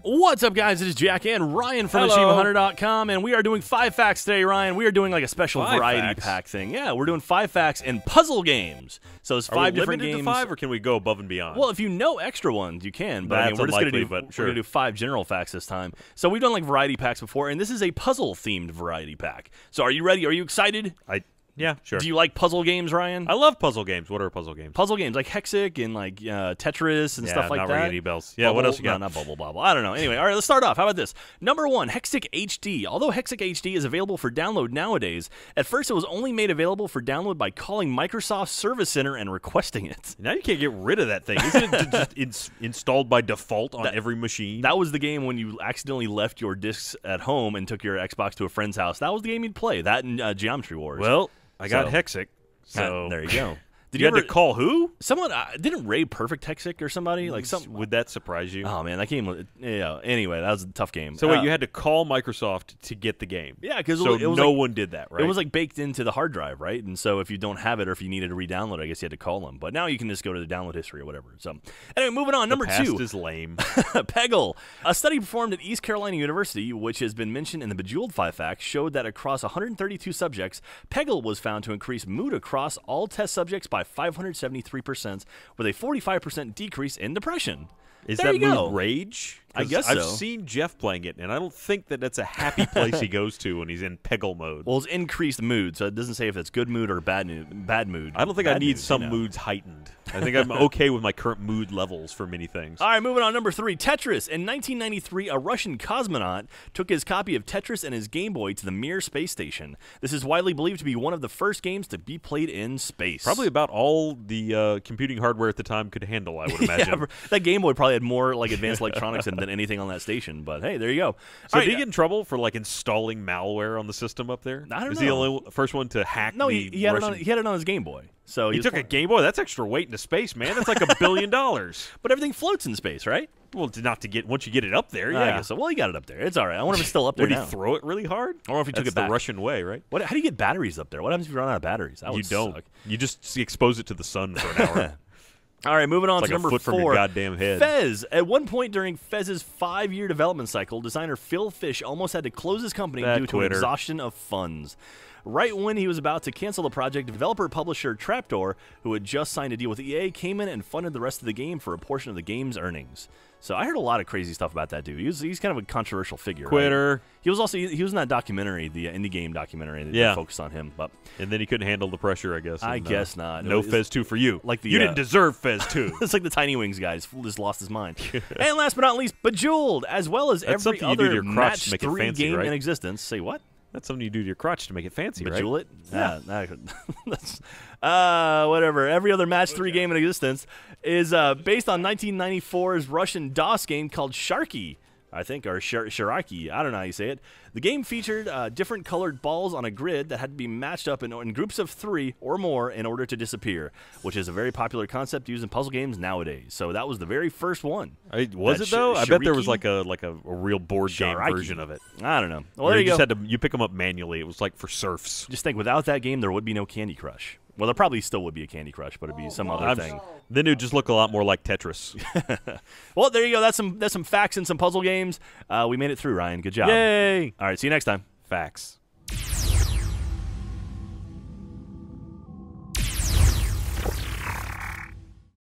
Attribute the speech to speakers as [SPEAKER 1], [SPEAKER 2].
[SPEAKER 1] What's up, guys? It is Jack and Ryan from AchievementHunter.com, and we are doing 5 facts today, Ryan. We are doing like a special variety pack thing. Yeah, we're doing 5 facts in puzzle games. So it's 5 different games.
[SPEAKER 2] To 5, or can we go above and beyond?
[SPEAKER 1] Well, if you know extra ones, you can. But
[SPEAKER 2] That's
[SPEAKER 1] we're just
[SPEAKER 2] unlikely,
[SPEAKER 1] we're
[SPEAKER 2] sure.
[SPEAKER 1] gonna do 5 general facts this time. So we've done like variety packs before, and this is a puzzle-themed variety pack. So are you ready? Are you excited?
[SPEAKER 2] Yeah, sure.
[SPEAKER 1] Do you like puzzle games, Ryan?
[SPEAKER 2] I love puzzle games. What are puzzle games?
[SPEAKER 1] Puzzle games like Hexacore and like Tetris and stuff like
[SPEAKER 2] not
[SPEAKER 1] that.
[SPEAKER 2] ringing any bells. Yeah, what else you got?
[SPEAKER 1] No, not Bubble Bobble. I don't know. Anyway, all right, let's start off. How about this? Number 1, Hexacore HD. Although Hexacore HD is available for download nowadays, at first it was only made available for download by calling Microsoft Service Center and requesting it.
[SPEAKER 2] Now you can't get rid of that thing. Isn't it just installed by default on every machine?
[SPEAKER 1] That was the game when you accidentally left your discs at home and took your Xbox to a friend's house. That was the game you'd play. That and Geometry Wars.
[SPEAKER 2] Well, I got Hexacore, so
[SPEAKER 1] there you go.
[SPEAKER 2] Did you had to call who?
[SPEAKER 1] Someone didn't Ray Perfect Hexacore or somebody like some.
[SPEAKER 2] Would that surprise you?
[SPEAKER 1] Oh man, that game. Yeah. Anyway, that was a tough game.
[SPEAKER 2] So wait, you had to call Microsoft to get the game.
[SPEAKER 1] Yeah, because
[SPEAKER 2] so
[SPEAKER 1] it was
[SPEAKER 2] no
[SPEAKER 1] like,
[SPEAKER 2] one did that, right?
[SPEAKER 1] It was like baked into the hard drive, right? And so if you don't have it, or if you needed to re-download it, I guess you had to call them. But now you can just go to the download history or whatever. So anyway, moving on. Number 2.
[SPEAKER 2] The past is lame.
[SPEAKER 1] Peggle. A study performed at East Carolina University, which has been mentioned in the Bejeweled 5 facts, showed that across 132 subjects, Peggle was found to increase mood across all test subjects by 573%, with a 45% decrease in depression.
[SPEAKER 2] Is
[SPEAKER 1] there
[SPEAKER 2] that
[SPEAKER 1] you
[SPEAKER 2] mood
[SPEAKER 1] go.
[SPEAKER 2] rage?
[SPEAKER 1] I guess
[SPEAKER 2] I've
[SPEAKER 1] so.
[SPEAKER 2] seen Jeff playing it, and I don't think that that's a happy place he goes to when he's in Peggle mode.
[SPEAKER 1] Well, it's increased mood, so it doesn't say if it's good mood or bad mood.
[SPEAKER 2] I don't think I need some moods heightened. I think I'm okay with my current mood levels for many things.
[SPEAKER 1] All right, moving on. Number 3, Tetris. In 1993, a Russian cosmonaut took his copy of Tetris and his Game Boy to the Mir space station. This is widely believed to be one of the first games to be played in space.
[SPEAKER 2] Probably about all the computing hardware at the time could handle, I would imagine.
[SPEAKER 1] Yeah, that Game Boy probably had more like advanced electronics than anything on that station. But hey, there you go.
[SPEAKER 2] So did he get in trouble for like installing malware on the system up there?
[SPEAKER 1] I don't know.
[SPEAKER 2] Was he the only first one to hack?
[SPEAKER 1] No,
[SPEAKER 2] he
[SPEAKER 1] had it on his Game Boy. So
[SPEAKER 2] he took a Game Boy. That's extra weight into space, man. That's like $1 billion.
[SPEAKER 1] But everything floats in space, right?
[SPEAKER 2] Well, not to get once you get it up there. Yeah.
[SPEAKER 1] I guess so. Well, he got it up there. It's all right. I wonder if it's still up there.
[SPEAKER 2] Would
[SPEAKER 1] now.
[SPEAKER 2] he throw it really hard?
[SPEAKER 1] I wonder if he took it back
[SPEAKER 2] the Russian way, right?
[SPEAKER 1] How do you get batteries up there? What happens if you run out of batteries? That
[SPEAKER 2] you don't.
[SPEAKER 1] Suck.
[SPEAKER 2] You just expose it to the sun for an hour.
[SPEAKER 1] All right, moving on
[SPEAKER 2] it's
[SPEAKER 1] to
[SPEAKER 2] like
[SPEAKER 1] number 4.
[SPEAKER 2] A foot from your goddamn head.
[SPEAKER 1] Fez. At one point during Fez's 5-year development cycle, designer Phil Fish almost had to close his company due to exhaustion of funds. Right when he was about to cancel the project, developer-publisher Trapdoor, who had just signed a deal with EA, came in and funded the rest of the game for a portion of the game's earnings. So I heard a lot of crazy stuff about that dude. He's kind of a controversial figure.
[SPEAKER 2] Quitter.
[SPEAKER 1] Right? He was in that documentary, the indie game documentary that focused on him. But
[SPEAKER 2] and then he couldn't handle the pressure, I guess.
[SPEAKER 1] I guess not.
[SPEAKER 2] No Fez 2 for you.
[SPEAKER 1] Like
[SPEAKER 2] you didn't deserve Fez 2.
[SPEAKER 1] It's like the Tiny Wings guy. He's just lost his mind. And last but not least, Bejeweled, as well as every other match 3 game in existence. Say what?
[SPEAKER 2] That's something you do to your crotch to make it fancy, right?
[SPEAKER 1] Bejewel it? Yeah. That's, whatever. Every other match 3 game in existence is based on 1994's Russian DOS game called Sharky, I think, or Sharaki. I don't know how you say it. The game featured different colored balls on a grid that had to be matched up in groups of 3 or more in order to disappear, which is a very popular concept used in puzzle games nowadays. So that was the very first one.
[SPEAKER 2] Was it though? I bet there was like a real board game version of it.
[SPEAKER 1] I don't know. Well, there you go.
[SPEAKER 2] Just had to pick them up manually. It was like for serfs.
[SPEAKER 1] Just think, without that game, there would be no Candy Crush. Well, there probably still would be a Candy Crush, but it'd be some other thing.
[SPEAKER 2] Then it would just look a lot more like Tetris.
[SPEAKER 1] Well, there you go. That's some facts and some puzzle games. We made it through, Ryan. Good job.
[SPEAKER 2] Yay!
[SPEAKER 1] All right, see you next time.
[SPEAKER 2] Facts.